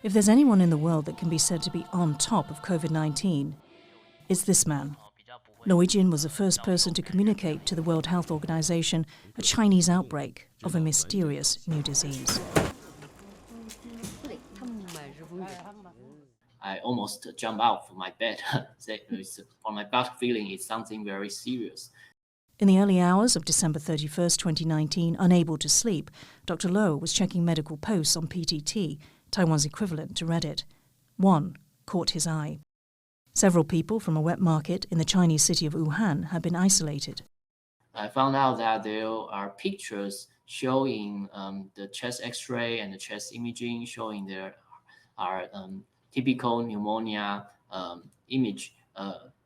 If there's anyone in the world that can be said to be on top of COVID-19, it's this man. Yi-chun was the first person to communicate to the World Health Organization a Chinese outbreak of a mysterious new disease. I almost jump out from my bed. For my gut feeling, it's something very serious. In the early hours of December 31st, 2019, unable to sleep, Dr. Lo was checking medical posts on PTT, Taiwan's equivalent to Reddit. One caught his eye. Several people from a wet market in the Chinese city of Wuhan had been isolated. I found out that there are pictures showing the chest X-ray and the chest imaging showing there are typical pneumonia image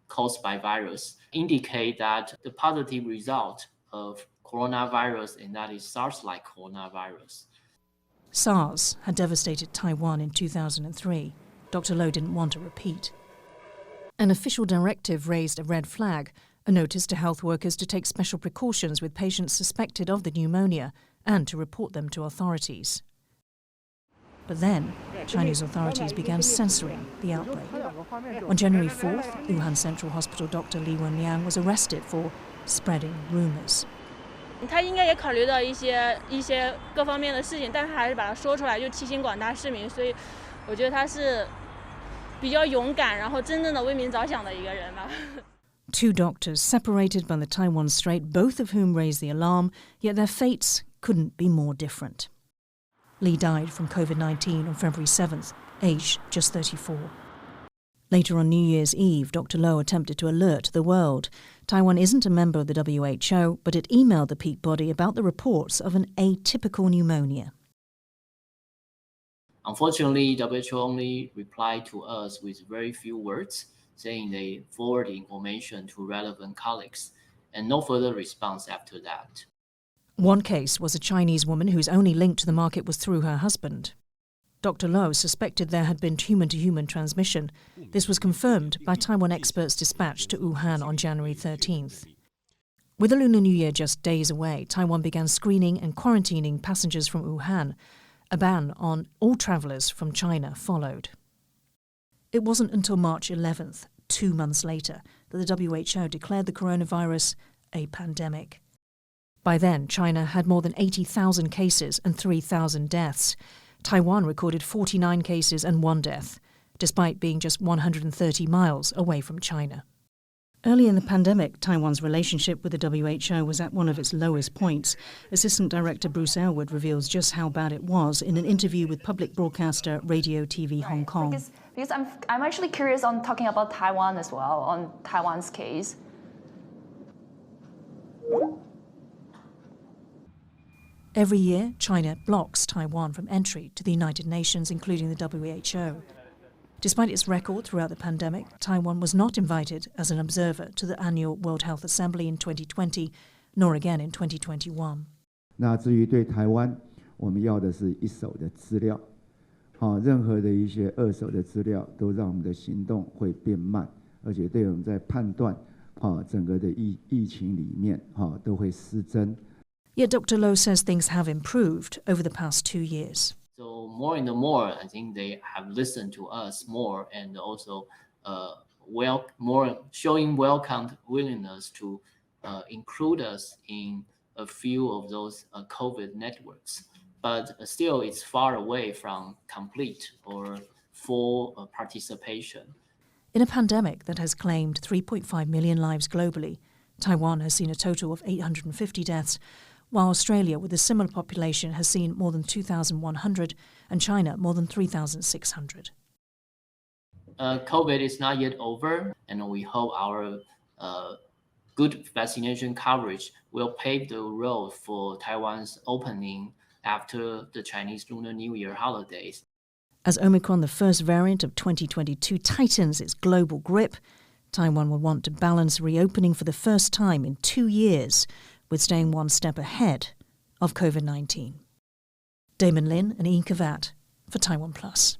caused by virus, indicate that the positive result of coronavirus, and that is SARS-like coronavirus. SARS had devastated Taiwan in 2003. Dr. Lo didn't want a repeat. An official directive raised a red flag, a notice to health workers to take special precautions with patients suspected of the pneumonia and to report them to authorities. But then, Chinese authorities began censoring the outbreak. On January 4th, Wuhan Central Hospital Dr. Li Wenliang was arrested for spreading rumors. 他应该也考虑到一些各方面的事情，但是还是把它说出来，就提醒广大市民。所以，我觉得他是比较勇敢，然后真正的为民着想的一个人吧。Two doctors separated by the Taiwan Strait, both of whom raised the alarm, yet their fates couldn't be more different. Li died from COVID-19 on February 7th, aged just 34. Later on New Year's Eve, Dr. Lo attempted to alert the world. Taiwan isn't a member of the WHO, but it emailed the peak body about the reports of an atypical pneumonia. Unfortunately, WHO only replied to us with very few words, saying they forward the information to relevant colleagues, and no further response after that. One case was a Chinese woman whose only link to the market was through her husband. Dr. Lo suspected there had been human-to-human transmission. This was confirmed by Taiwan experts dispatched to Wuhan on January 13th. With the Lunar New Year just days away, Taiwan began screening and quarantining passengers from Wuhan. A ban on all travellers from China followed. It wasn't until March 11th, 2 months later, that the WHO declared the coronavirus a pandemic. By then, China had more than 80,000 cases and 3,000 deaths. Taiwan recorded 49 cases and 1 death, despite being just 130 miles away from China. Early in the pandemic, Taiwan's relationship with the WHO was at one of its lowest points. Assistant Director Bruce Aylward reveals just how bad it was in an interview with public broadcaster Radio TV Hong Kong. Because I'm actually curious on talking about Taiwan as well, on Taiwan's case. Every year, China blocks Taiwan from entry to the United Nations, including the WHO. Despite its record throughout the pandemic, Taiwan was not invited as an observer to the annual World Health Assembly in 2020, nor again in 2021. 那至于对台湾，我们要的是一手的资料，任何的一些二手的资料都让我们的行动会变慢，而且对我们在判断，整个的疫情里面，都会失真。 Yet Dr. Lo says things have improved over the past 2 years. So more and more, I think they have listened to us more, and also more showing welcomed willingness to include us in a few of those COVID networks. But still, it's far away from complete or full participation. In a pandemic that has claimed 3.5 million lives globally, Taiwan has seen a total of 850 deaths, while Australia, with a similar population, has seen more than 2,100 and China more than 3,600. COVID is not yet over, and we hope our good vaccination coverage will pave the road for Taiwan's opening after the Chinese Lunar New Year holidays. As Omicron, the first variant of 2022, tightens its global grip, Taiwan will want to balance reopening for the first time in 2 years with staying one step ahead of COVID-19. Damon Lin and Yin Khvat for TaiwanPlus.